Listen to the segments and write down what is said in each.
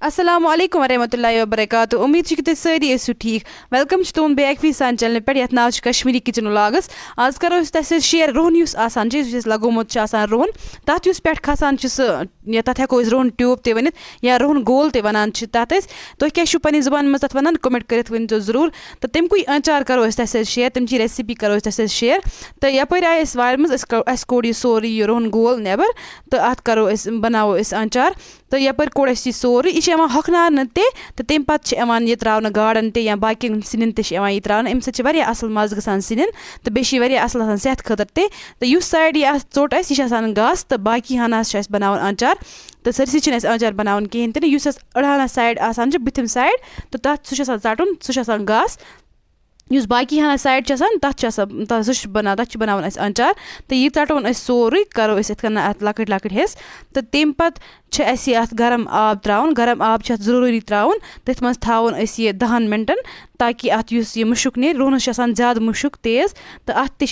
Assalamu alaikum warahmatullahi wabarakatuh. उम्मीद कि तुम सारी ऐसो ठीक वेलकम तुम बैक भी सान चैनल पे यथ नाव कश्मीरी किचन व्लॉग्स आज करो तस शेयर रोहन युस आसान लगोमुत रोहन तथ पे खसान तथ हेको रोहन ट्यूब ते वनित या रोहन गोल ते वनान तथ तुम क्या पन्नी जुबान मज तथ वनान कमेंट कर वन जरूर तो तमकुई आचार करो तस शेयर तम रेसिपी करो तस शेयर तो यपर आए वार मज कोड़ सोरी रोहन गोल नेबर तो अत करो बनावो आचार तो यपर कोड़ सोरी यह हखनार तो तम पे यह त्रावन गाड़न ते या बाकी सिन ते त्रावन अम सत असल मज ग सिन तो बे असल सेहत खतर ते तो युस साइड यह चोट यह गस तो बाकी हना बनावन आचार तो सरसी आचार बनावन कहें ते अड़ाना साइड बुथिम साइड तो तथ सह षटन सह गस युस बाकी हना साइड तथ बनावन आचार तो यह षटोन सोरे करो अत लकट लकट हिस्स तो तम पे गरम आब त्रावन गरम आब जरूरी त्रावन तथ मज थवन यह 10 मिनटन ताकि अत यह मुशुक नीर रोहनस ज़्यादा मुशुक तेज़ तो अत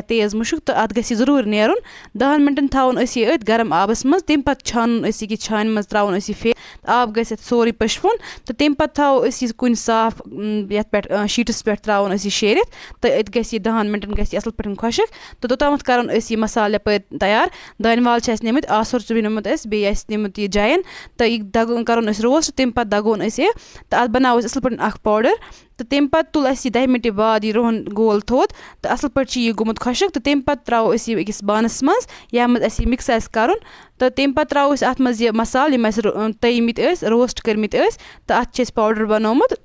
तेज़ मुशुक तो अत गि जरूर नेरुन 10 मिनटन थवन यह गरम आबस मज तम पे छान यह छान मज त्रावन फे आब गि सोरे पशपुन तो तम पे थो कुन साफ ये पे शीटस पे त्रावन शेरित तो ये गि 10 मिनटन गि असल पे खुशक तो तोतामत कर यह मसाल यप तैयार दान वाल नमित आसर चुबी नमुत बे नमुत यह जैन तो यह करोन रोस्ट तम पे दगोन यह तो अत बनाव असल पे पाउडर तो तम पे तुल 10 मिनट बाद यह रोहन गोल थोद तो असल पे यह गोमुत खुशक तो तम पे त्रो अकिस बानस मज यह मज मिक्स कर तो तम पे त्रो अत मज यह मसाल तयमित रोस्ट करमित तो अत पाउडर बनोमुत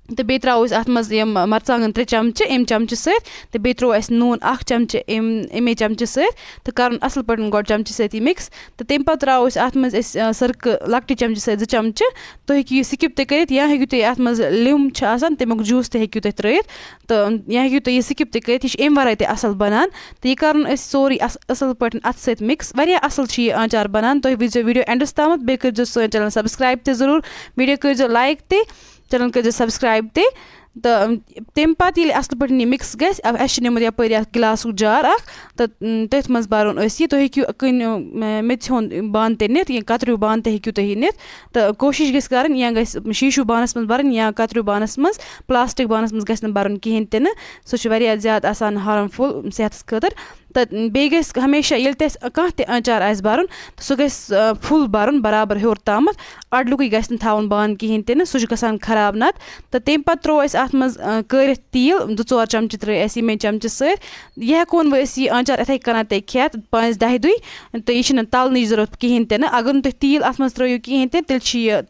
तो बे त्रो अत मज मरचांगन 3 चमचे अम चमचे सत तो बे त्रो नून 1 चमचे अमे चमचे सत तो कर असल पे गो चमचे सत मिक्स तो तम पे त्रो अत मज सरक लकट चमचे सत 2 चमचे तो हेकु स्किप ते या हेकु तुम अत मज लिम तमुक जूस ते हेकु त्रित तो या हेकु तुम स्किप ते यह अम वराय असल बनान तो यह कर सोरी असल पे अत सत मिक्स वारिया असल यह आचार बनान तुम वो वीडियो एंडस तम बे कर सन चैनल सब्सक्राइब ते जरूर वीडियो कर लाइक ते चैनल कर सब्सक्राइब ते तो तम पे असल पे मिक्स गस नमुत यपर गिलास जार तो तथ मज बरन यह तुम हेकु मेथ बान ते नित या कतरु बान ते हेकु तुम नित तो कोशिश गस कर या गस शीशु बानस मज बरन या कतरु बानस मज प्लास्टिक बानस मज गस बरन कहें ते सह ज्यादा आसान हार्मफुल सेहत खतर तो बे गस हमेशा ये कह आचार आस बरन तो सह गस फुल बरन बराबर हर तम अडलुक गस थवन बान कहें ते सह गसान खराब नत तो तम पे त्रो अत मज कर तील 2-4 चमचे त्रे मे चमचे सत यह हेकोन वह आचार इथे कन ते खेत 5-10 दुई तो यह तलन जरूरत कहें ते अगर तुम तील अत मज त्रो कहें तेल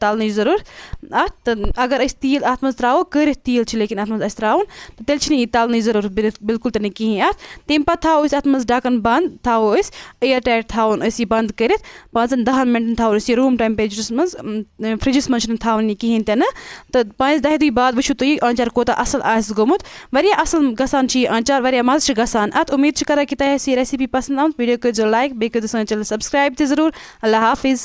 तलन जरूरत अत तो अगर तील अत मज त्रो कर तील लेकिन अत मज त्रावन तो तेल यह तलन जरूरत बिल्कुल ते कहें अत तम पे थो अत मज ढकन बंद थो एयर टाइट थवन यह बंद कर 5-10 मिनटन थो यह रूम टेम्परेचरस मज फ्रिजस मज थवन यह कहें ते तो 5-10 दुई बाद वो तुम आचार कोता असल गोमुत वारिया असल गसान यह आचार वारिया मज गसान अत उम्मीद कर कि तुम यह रेसिपी पसंद आमत वीडियो कर लाइक बे कर सन चैनल सब्सक्राइब ते जरूर अल्लाह हाफिज़।